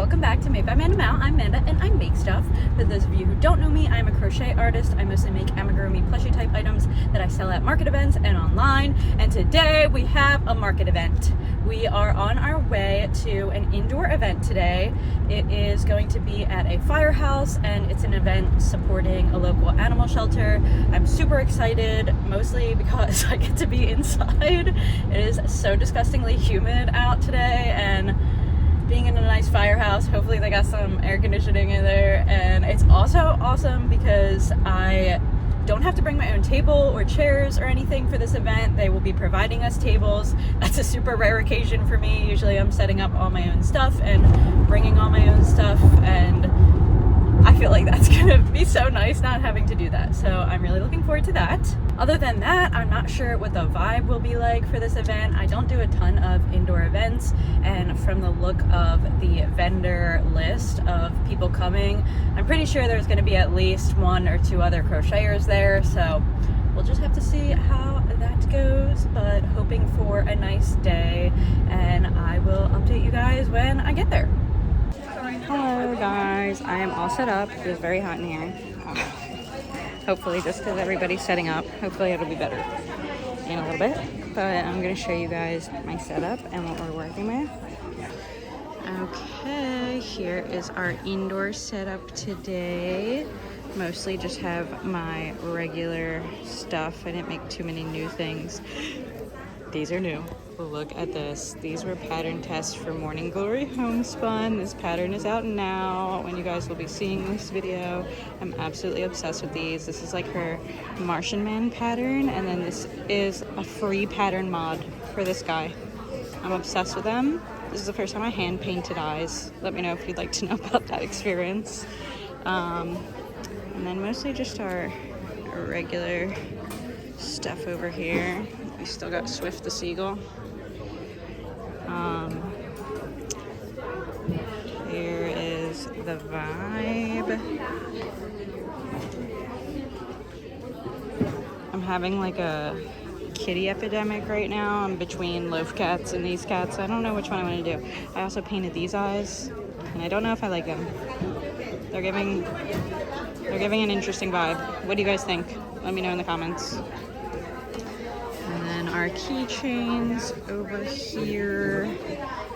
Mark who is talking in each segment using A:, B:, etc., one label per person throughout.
A: welcome back to Made by Amanda Mount. I'm Amanda and I make stuff. For those of you who don't know me, I'm a crochet artist. I mostly make amigurumi plushie type items that I sell at market events and online. And today we have a market event. We are on our way to an indoor event today. It is going to be at a firehouse and it's an event supporting a local animal shelter. I'm super excited, mostly because I get to be inside. It is so disgustingly humid out today, and being in a nice firehouse, hopefully they got some air conditioning in there. And it's also awesome because I don't have to bring my own table or chairs or anything for this event. They will be providing us tables. That's a super rare occasion for me. Usually I'm setting up all my own stuff and bringing all my own stuff, and I feel like that's gonna be so nice not having to do that. So I'm really looking forward to that. Other than that, I'm not sure what the vibe will be like for this event. I don't do a ton of indoor events, and from the look of the vendor list of people coming, I'm pretty sure there's gonna be at least one or two other crocheters there. So we'll just have to see how that goes, but hoping for a nice day, and I will update you guys when I get there. Hello guys, I am all set up. It is very hot in here. Hopefully, just because everybody's setting up, hopefully it'll be better in a little bit. But I'm going to show you guys my setup and what we're working with. Okay, here is our indoor setup today. Mostly just have my regular stuff. I didn't make too many new things. These are new. Look at this. These were pattern tests for Morning Glory Homespun. This pattern is out now when you guys will be seeing this video. I'm absolutely obsessed with these. This is like her Martian Man pattern, and then this is a free pattern mod for this guy. I'm obsessed with them. This is the first time I hand painted eyes. Let me know if you'd like to know about that experience. And then mostly just our regular stuff over here. We still got Swift the Seagull. Here is the vibe. I'm having like a kitty epidemic right now. I'm between loaf cats and these cats. I don't know which one I want to do. I also painted these eyes, and I don't know if I like them. They're giving an interesting vibe. What do you guys think? Let me know in the comments. And then our keychains over here,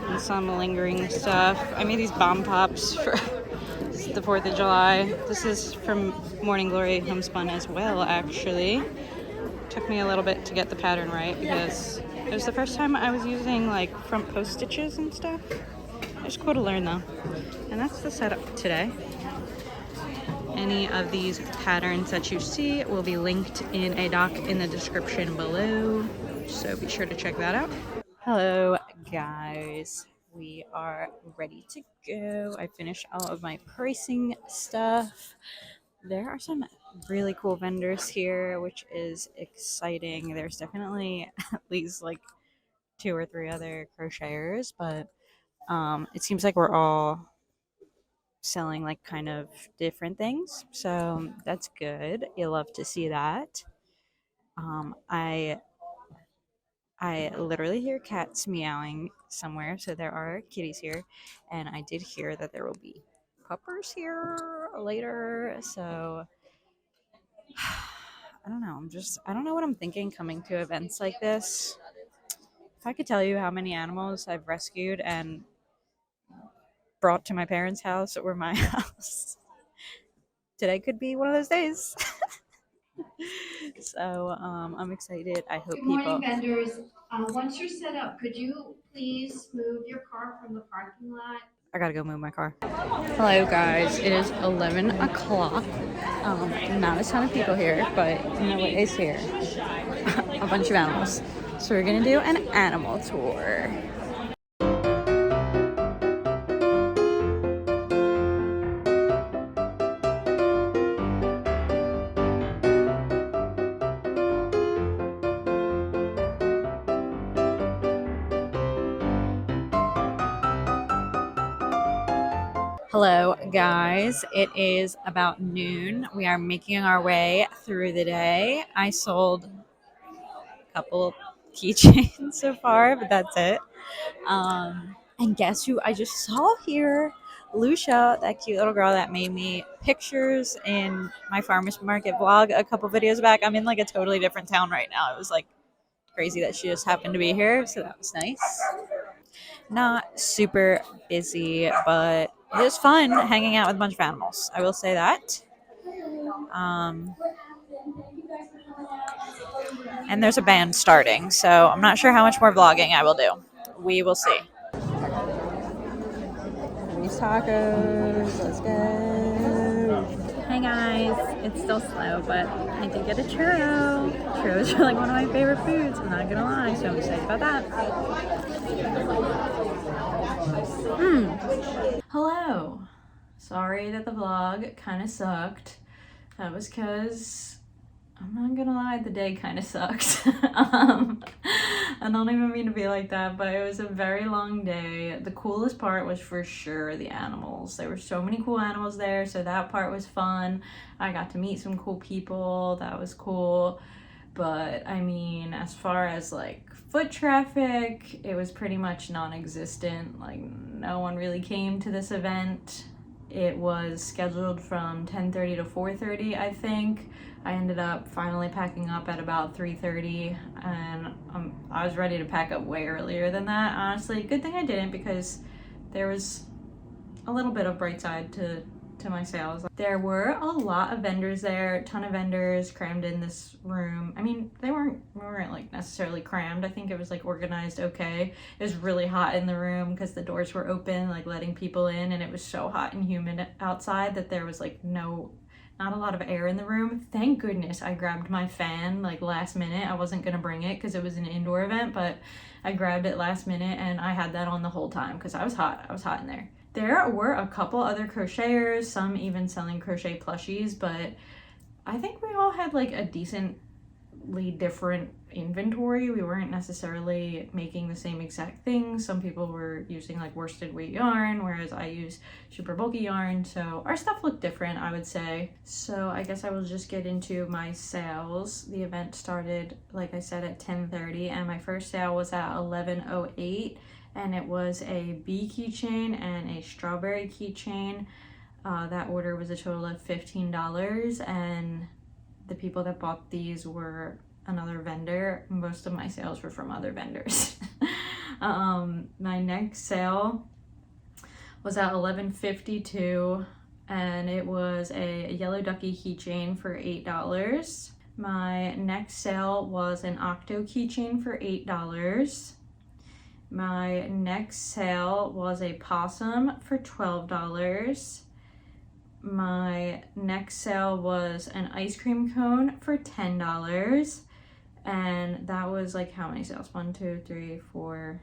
A: and some lingering stuff. I made these bomb pops for the 4th of July. This is from Morning Glory Homespun as well, actually. Took me a little bit to get the pattern right because it was the first time I was using like front post stitches and stuff. It's cool to learn though. And that's the setup today. Any of these patterns that you see will be linked in a doc in the description below, so be sure to check that out. Hello guys, we are ready to go. I finished all of my pricing stuff. There are some really cool vendors here, which is exciting. There's definitely at least like 2 or 3 other crocheters, but it seems like we're all selling like kind of different things, so that's good. You love to see that. I literally hear cats meowing somewhere, so there are kitties here, and I did hear that there will be puppers here later, so I don't know. I don't know what I'm thinking coming to events like this. If I could tell you how many animals I've rescued and brought to my parents' house or my house, today could be one of those days. So I'm excited. I hope
B: Good morning,
A: people.
B: vendors. Once you're set up, could you please move your car from the parking lot?
A: I gotta go move my car. Hello guys, it is 11 o'clock. Not a ton of people here, but you know what is here? A bunch of animals. So we're gonna do an animal tour. Hello guys, it is about noon. We are making our way through the day. I sold a couple keychains so far, but that's it. And guess who I just saw here? Lucia, that cute little girl that made me pictures in my farmer's market vlog a couple videos back. I'm in like a totally different town right now. It was like crazy that she just happened to be here, so that was nice. Not super busy, but it was fun hanging out with a bunch of animals. I will say that. And there's a band starting, so I'm not sure how much more vlogging I will do. We will see. These tacos, let's go. Hey guys, it's still slow, but I did get a churro. Churros are like one of my favorite foods, I'm not gonna lie, so I'm excited about that. Hello. Sorry that the vlog kind of sucked. That was because, I'm not gonna lie, the day kind of sucked. I don't even mean to be like that, but it was a very long day. The coolest part was for sure the animals. There were so many cool animals there, so that part was fun. I got to meet some cool people, that was cool. But I mean, as far as like foot traffic, it was pretty much non-existent. Like no one really came to this event. It was scheduled from 10:30 to 4:30, I think. I ended up finally packing up at about 3:30, and I was ready to pack up way earlier than that, honestly. Good thing I didn't, because there was a little bit of bright side to my sales. There were a lot of vendors there, a ton of vendors crammed in this room. I mean, we weren't like necessarily crammed. I think it was like organized okay. It was really hot in the room because the doors were open, like letting people in, and it was so hot and humid outside that there was like not a lot of air in the room. Thank goodness I grabbed my fan like last minute. I wasn't gonna bring it because it was an indoor event, but I grabbed it last minute and I had that on the whole time because I was hot in there. There were a couple other crocheters, some even selling crochet plushies, but I think we all had like a decently different inventory. We weren't necessarily making the same exact things. Some people were using like worsted weight yarn, whereas I use super bulky yarn. So our stuff looked different, I would say. So I guess I will just get into my sales. The event started, like I said, at 10:30, and my first sale was at 11:08. And it was a bee keychain and a strawberry keychain. That order was a total of $15, and the people that bought these were another vendor. Most of my sales were from other vendors. My next sale was at 11:52, and it was a yellow ducky keychain for $8. My next sale was an octo keychain for $8. My next sale was a possum for $12. My next sale was an ice cream cone for $10. And that was like how many sales? 1, 2, 3, 4,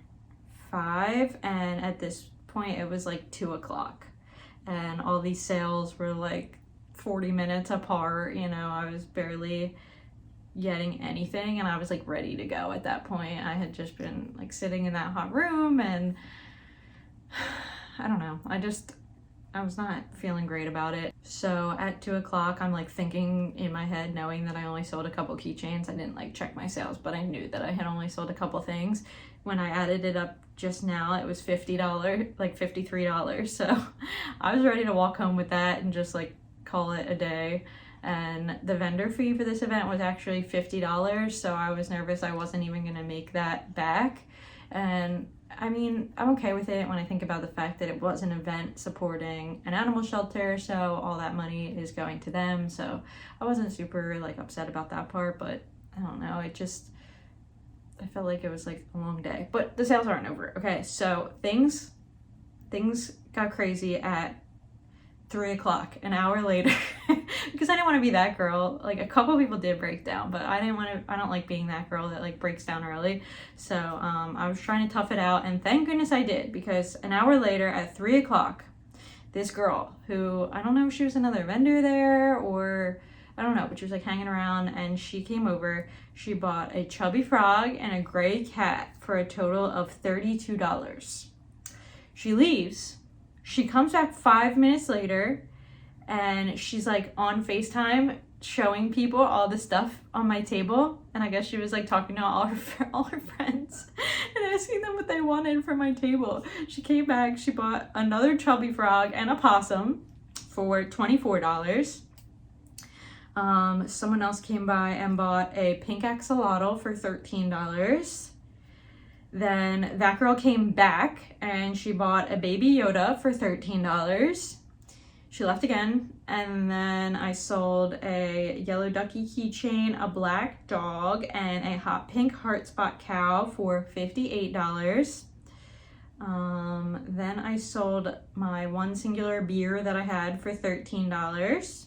A: 5. And at this point it was like 2 o'clock. And all these sales were like 40 minutes apart. You know, I was barely getting anything, and I was like ready to go at that point. I had just been like sitting in that hot room, and I don't know, I was not feeling great about it. So at 2 o'clock, I'm like thinking in my head, knowing that I only sold a couple keychains. I didn't like check my sales, but I knew that I had only sold a couple things. When I added it up just now, it was $50, like $53. So I was ready to walk home with that and just like call it a day. And the vendor fee for this event was actually $50, so I was nervous I wasn't even gonna make that back. And I mean, I'm okay with it when I think about the fact that it was an event supporting an animal shelter, so all that money is going to them. So I wasn't super like upset about that part, but I don't know, I felt like it was like a long day. But the sales aren't over. Okay, so things got crazy at 3 o'clock, an hour later, because I didn't want to be that girl. Like a couple people did break down, but I don't like being that girl that like breaks down early. So I was trying to tough it out, and thank goodness I did, because an hour later at 3 o'clock, this girl who, I don't know if she was another vendor there or I don't know, but she was like hanging around, and she came over. She bought a chubby frog and a gray cat for a total of $32. She leaves. She comes back 5 minutes later, and she's like on FaceTime showing people all the stuff on my table, and I guess she was like talking to all her friends and asking them what they wanted from my table. She came back, she bought another chubby frog and a possum for $24. Someone else came by and bought a pink axolotl for $13. Then that girl came back and she bought a baby Yoda for $13. She left again, and then I sold a yellow ducky keychain, a black dog, and a hot pink heart spot cow for $58. Then I sold my one singular beer that I had for $13.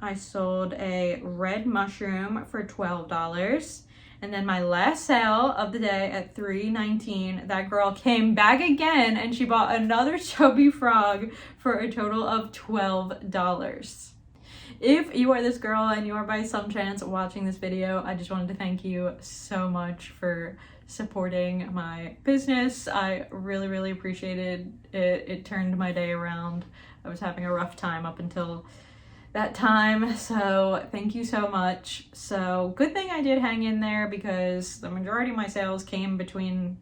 A: I sold a red mushroom for $12. And then my last sale of the day at $3.19, that girl came back again and she bought another chubby frog for a total of $12. If you are this girl and you are by some chance watching this video, I just wanted to thank you so much for supporting my business. I really, really appreciated it. It turned my day around. I was having a rough time up until that time, so thank you so much. So good thing I did hang in there, because the majority of my sales came between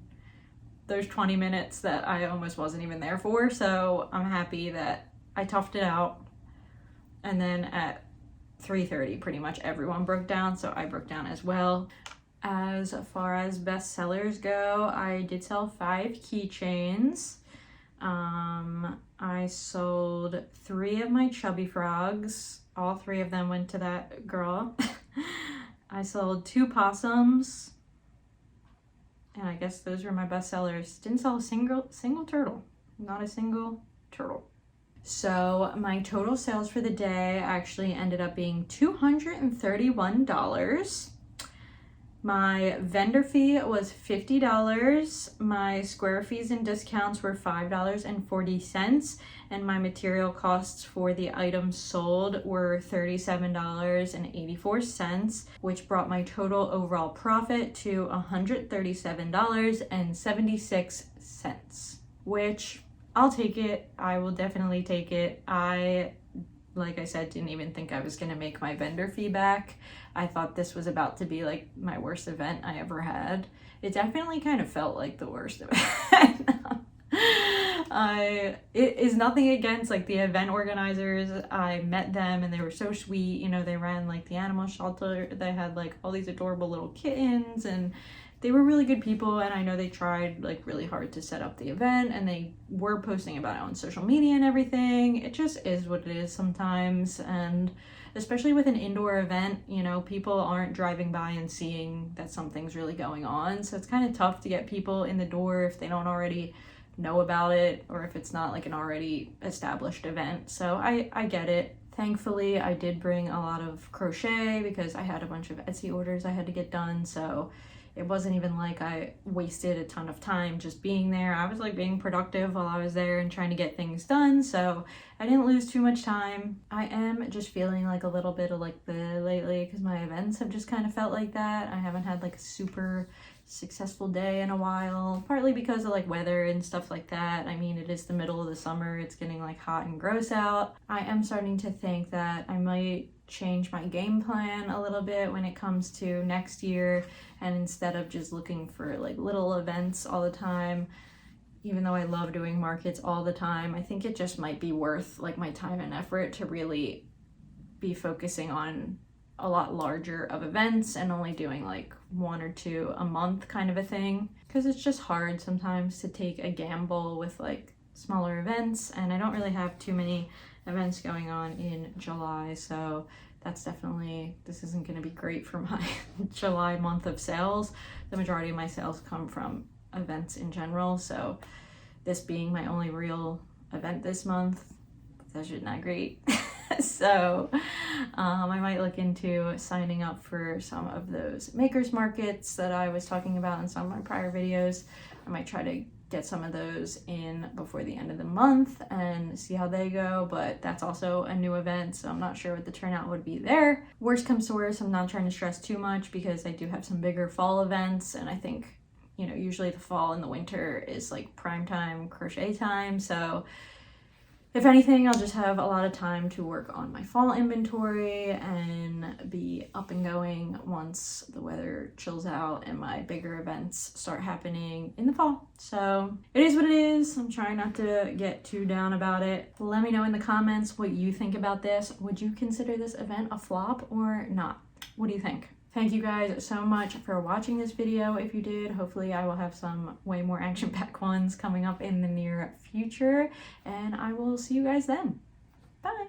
A: those 20 minutes that I almost wasn't even there for. So I'm happy that I toughed it out. And then at 3:30 pretty much everyone broke down, so I broke down as well. As far as best sellers go, I did sell 5 keychains. I sold 3 of my chubby frogs. All 3 of them went to that girl. I sold 2 possums. And I guess those were my best sellers. Didn't sell a single turtle. Not a single turtle. So my total sales for the day actually ended up being $231. My vendor fee was $50. My square fees and discounts were $5.40. And my material costs for the items sold were $37.84, which brought my total overall profit to $137.76, which I'll take it. I will definitely take it. Like I said, didn't even think I was gonna make my vendor fee back. I thought this was about to be like my worst event I ever had. It definitely kind of felt like the worst event. It is nothing against like the event organizers. I met them and they were so sweet. You know, they ran like the animal shelter. They had like all these adorable little kittens, and they were really good people, and I know they tried like really hard to set up the event, and they were posting about it on social media and everything. It just is what it is sometimes, and especially with an indoor event, you know, people aren't driving by and seeing that something's really going on, so it's kind of tough to get people in the door if they don't already know about it, or if it's not like an already established event. So I get it. Thankfully, I did bring a lot of crochet because I had a bunch of Etsy orders I had to get done, so it wasn't even like I wasted a ton of time just being there. I was like being productive while I was there and trying to get things done, so I didn't lose too much time. I am just feeling like a little bit of like the lately, because my events have just kind of felt like that. I haven't had like a super successful day in a while, partly because of like weather and stuff like that. I mean, it is the middle of the summer, it's getting like hot and gross out. I am starting to think that I might change my game plan a little bit when it comes to next year, and instead of just looking for like little events all the time, even though I love doing markets all the time, I think it just might be worth like my time and effort to really be focusing on a lot larger of events and only doing like 1 or 2 a month kind of a thing, because it's just hard sometimes to take a gamble with like smaller events, and I don't really have too many events going on in July, so that's definitely, this isn't going to be great for my July month of sales. The majority of my sales come from events in general, so this being my only real event this month, that's just not great. So I might look into signing up for some of those makers markets that I was talking about in some of my prior videos. I might try to get some of those in before the end of the month and see how they go, but that's also a new event, so I'm not sure what the turnout would be there. Worst comes to worst, I'm not trying to stress too much because I do have some bigger fall events, and I think, you know, usually the fall and the winter is like prime time crochet time, so If anything, I'll just have a lot of time to work on my fall inventory and be up and going once the weather chills out and my bigger events start happening in the fall. So it is what it is. I'm trying not to get too down about it. Let me know in the comments what you think about this. Would you consider this event a flop or not? What do you think? Thank you guys so much for watching this video. If you did, hopefully I will have some way more action-packed ones coming up in the near future, and I will see you guys then. Bye.